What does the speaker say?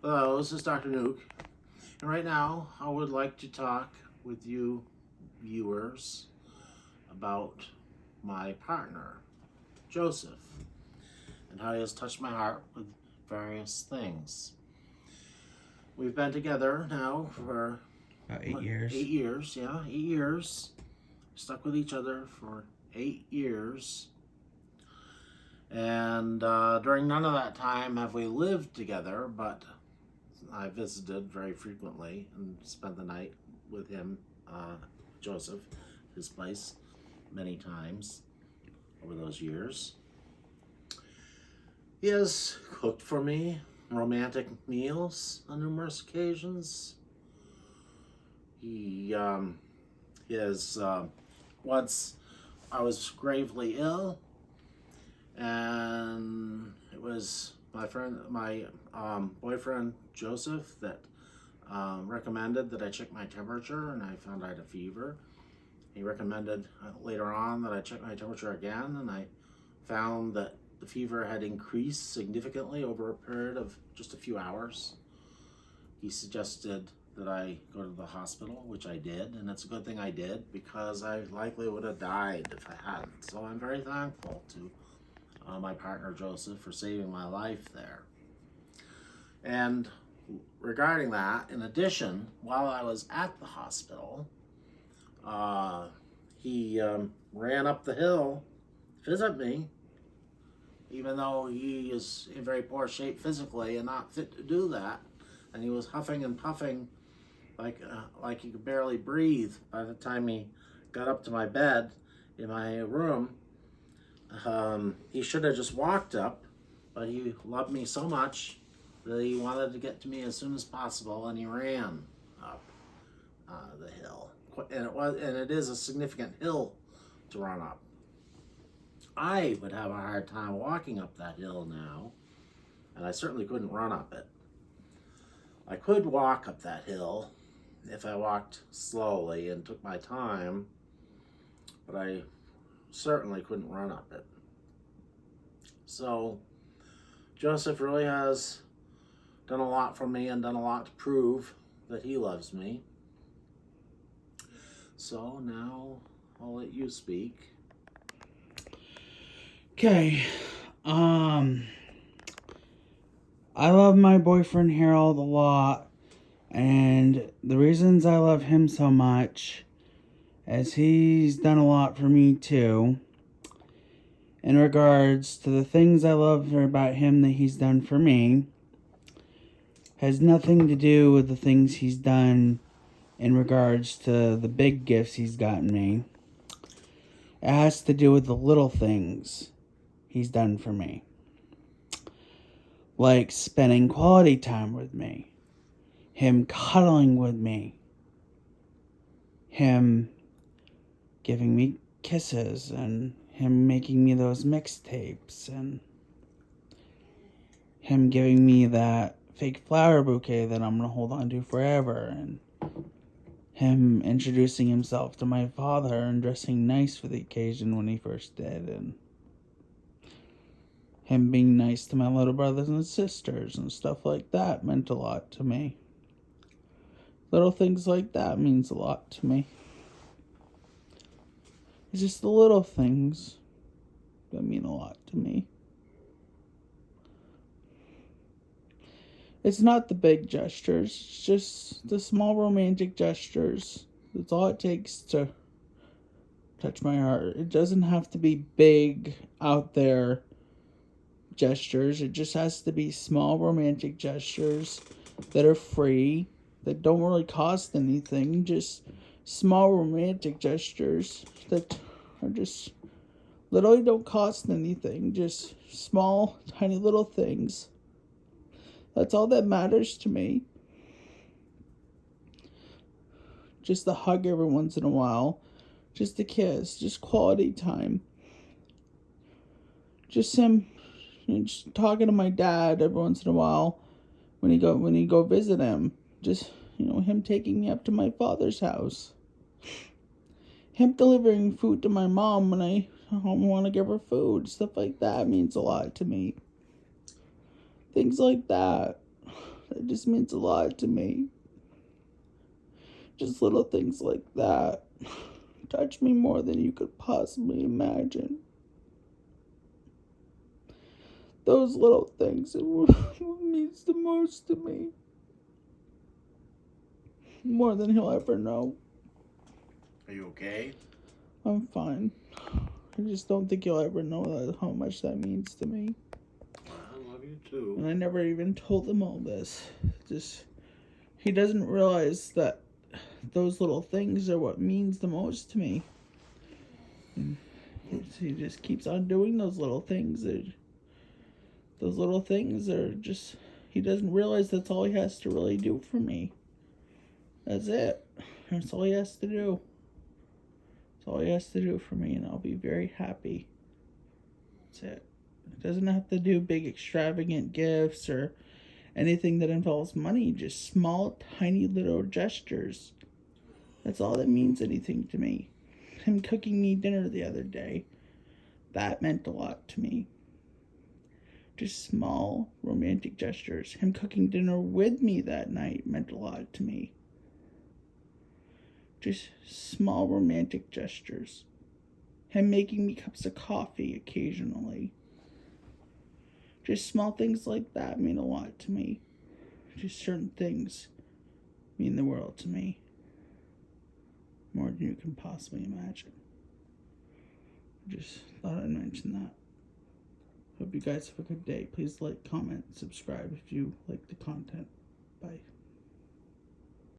Hello, this is Dr. Nuke, and right now I would like to talk with you viewers about my partner, Joseph, and how he has touched my heart with various things. We've been together now for About 8 years. 8 years, 8 years. Stuck with each other for 8 years. And during none of that time have we lived together, but I visited very frequently and spent the night with him, Joseph, his place, many times over those years. He has cooked for me romantic meals on numerous occasions. He has once I was gravely ill, and it was my boyfriend Joseph that recommended that I check my temperature, and I found I had a fever. He recommended later on that I check my temperature again, and I found that the fever had increased significantly over a period of just a few hours. He suggested that I go to the hospital, which I did, and it's a good thing I did because I likely would have died if I hadn't. So I'm very thankful to my partner Joseph for saving my life there. And regarding that, in addition, while I was at the hospital, he ran up the hill to visit me, even though he is in very poor shape physically and not fit to do that. And he was huffing and puffing like he could barely breathe by the time he got up to my bed in my room. He should have just walked up, but he loved me so much that he wanted to get to me as soon as possible, and he ran up the hill. And it is a significant hill to run up. I would have a hard time walking up that hill now, and I certainly couldn't run up it. I could walk up that hill if I walked slowly and took my time, but I certainly couldn't run up it. So Joseph really has done a lot for me and done a lot to prove that he loves me. So now I'll let you speak. Okay. I love my boyfriend Harold a lot, and the reasons I love him so much is he's done a lot for me too. In regards to the things I love about him that he's done for me, has nothing to do with the things he's done in regards to the big gifts he's gotten me. It has to do with the little things he's done for me. Like spending quality time with me, him cuddling with me, him giving me kisses, and him making me those mixtapes, and him giving me that fake flower bouquet that I'm going to hold on to forever, and him introducing himself to my father and dressing nice for the occasion when he first did, and him being nice to my little brothers and sisters and stuff like that meant a lot to me. Little things like that means a lot to me. It's just the little things that mean a lot to me. It's not the big gestures, it's just the small romantic gestures. That's all it takes to touch my heart. It doesn't have to be big, out there gestures. It just has to be small romantic gestures that are free, that don't really cost anything. Just small romantic gestures that are just literally don't cost anything. Just small, tiny little things. That's all that matters to me. Just a hug every once in a while. Just a kiss. Just quality time. Just him just talking to my dad every once in a while when he go visit him. Just, him taking me up to my father's house. Him delivering food to my mom when I want to give her food. Stuff like that means a lot to me. Things like that. It just means a lot to me. Just little things like that touch me more than you could possibly imagine. Those little things are what means the most to me. More than he'll ever know. Are you okay? I'm fine. I just don't think you'll ever know how much that means to me. I love you too. And I never even told him all this. Just, he doesn't realize that those little things are what means the most to me. And he just keeps on doing those little things. Those little things are just, he doesn't realize that's all he has to really do for me. That's it. That's all he has to do. That's all he has to do for me, and I'll be very happy. That's it. It doesn't have to do big extravagant gifts or anything that involves money. Just small, tiny little gestures. That's all that means anything to me. Him cooking me dinner the other day, that meant a lot to me. Just small, romantic gestures. Him cooking dinner with me that night meant a lot to me. Just small, romantic gestures. Him making me cups of coffee occasionally. Just small things like that mean a lot to me. Just certain things mean the world to me. More than you can possibly imagine. I just thought I'd mention that. Hope you guys have a good day. Please like, comment, subscribe if you like the content. Bye.